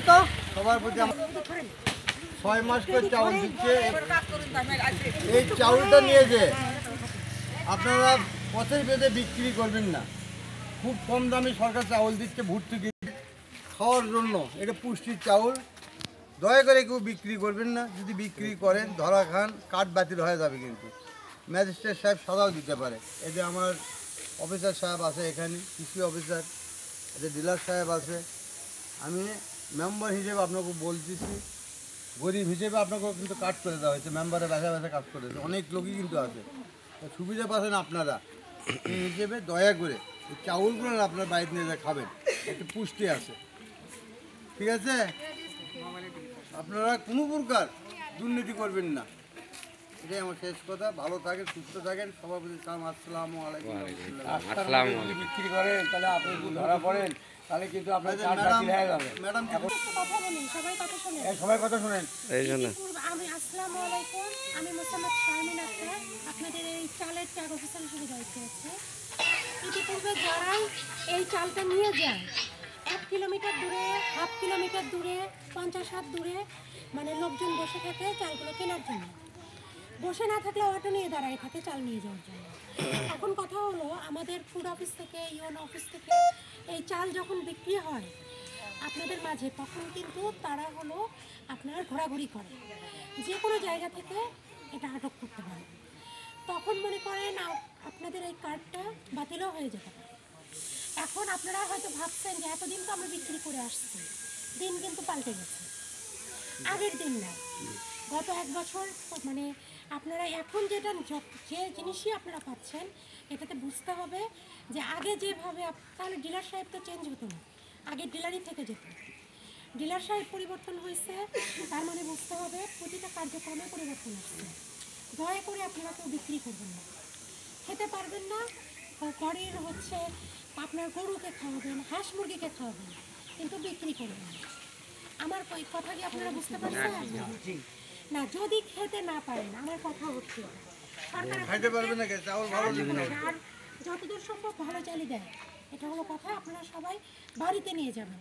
তো সবার প্রতি 6 মাস করে চাউল দিচ্ছে। এই চাউলটা নিয়ে যে আপনারা পথের বেঁধে বিক্রি করবেন না। খুব কম দামে সরকার চাউল দিচ্ছে ভর্তুকি খাওয়ার জন্য। এটা পুষ্টির চাউল, দয়া করে কেউ বিক্রি করবেন না। যদি বিক্রি করেন ধরা খান, কার্ড বাতিল হয়ে যাবে। কিন্তু ম্যাজিস্ট্রেট সাহেব সাদাও দিতে পারে। এই যে আমার অফিসার সাহেব আছে এখানে, কৃষি অফিসার, এটা ডিলার সাহেব আছে। আমি মেম্বার হিসেবে আপনাকে বলতেছি, গরিব হিসেবে আপনাকেও কিন্তু কাজ করে দেওয়া হয়েছে। মেম্বারে ব্যথা ব্যথা কাজ করেছে, অনেক লোকই কিন্তু আছে। সুবিধা পাচ্ছেন আপনারা। এই হিসেবে দয়া করে এই চাউলগুলো আপনার বাড়িতে নিয়ে যা খাবেন, একটু পুষ্টি আছে, ঠিক আছে? আপনারা কোনো প্রকার দুর্নীতি করবেন না, এটাই আমার শেষ কথা। ভালো থাকেন, সুস্থ থাকেন। সভাপতি সালাম, আসসালামু আলাইকুম। যদি বিক্রি করেন তাহলে আপনি যদি ধরা পড়েন তাহলে কিন্তু আপনার কার্ড বাতিল হয়ে যাবে। ম্যাডাম সবাই কথা শুনেন। আমি আসসালামু আলাইকুম, আমি মোসাম্মদ শারমিন আক্তার, আপনাদের এই চালের ট্যাগ অফিসার হিসেবে দায়িত্ব আছে। ইতিপূর্বে যারা এই চালটা নিয়ে যায় 1 কিলোমিটার দূরে, হাফ কিলোমিটার দূরে, 50 হাত দূরে, মানে লোকজন বসে থাকে চালগুলো কেনার জন্য। বসে না থাকলে অটো নিয়ে দাঁড়ায় থাকে চাল নিয়ে যাওয়ার জন্য। এখন কথা হলো, আমাদের ফুড অফিস থেকে, ইউএন অফিস থেকে এই চাল যখন বিক্রি হয় আপনাদের মাঝে, তখন কিন্তু তারা হলো আপনারা ঘোরাঘুরি করে, যে কোনো জায়গা থেকে এটা আটক করতে পারে। তখন মনে করেন আপনাদের এই কার্ডটা বাতিলও হয়ে যেতে পারে। এখন আপনারা হয়তো ভাবছেন যে এতদিন তো আমরা বিক্রি করে আসছি, দিন কিন্তু পাল্টে গেছে, আগের দিন না। গত 1 বছর মানে আপনারা এখন যেটা যে জিনিসই আপনারা পাচ্ছেন, এটাতে বুঝতে হবে যে আগে যেভাবে তাহলে ডিলার সাহেব তো চেঞ্জ হতো না, আগে ডিলারই থেকে যেত। ডিলার সাহেব পরিবর্তন হয়েছে, তার মানে বুঝতে হবে প্রতিটা কার্যক্রমে পরিবর্তন আসছে। দয়া করে আপনারা কেউ বিক্রি করবেন না, খেতে পারবেন না, ঘরের আপনার গরুকে খাওয়াবেন, হাঁস মুরগিকে খাওয়াবেন, কিন্তু বিক্রি করবেন না। আমার কথা কি আপনারা বুঝতে পারছেন? না, যদি খেতে না পারেন, আমার কথা হচ্ছে খাইতে পারবেন না, চাউল ভালো আর যতদূর সম্ভব ভালো চালই দেয়, এটা হলো কথা। আপনারা সবাই বাড়িতে নিয়ে যাবেন।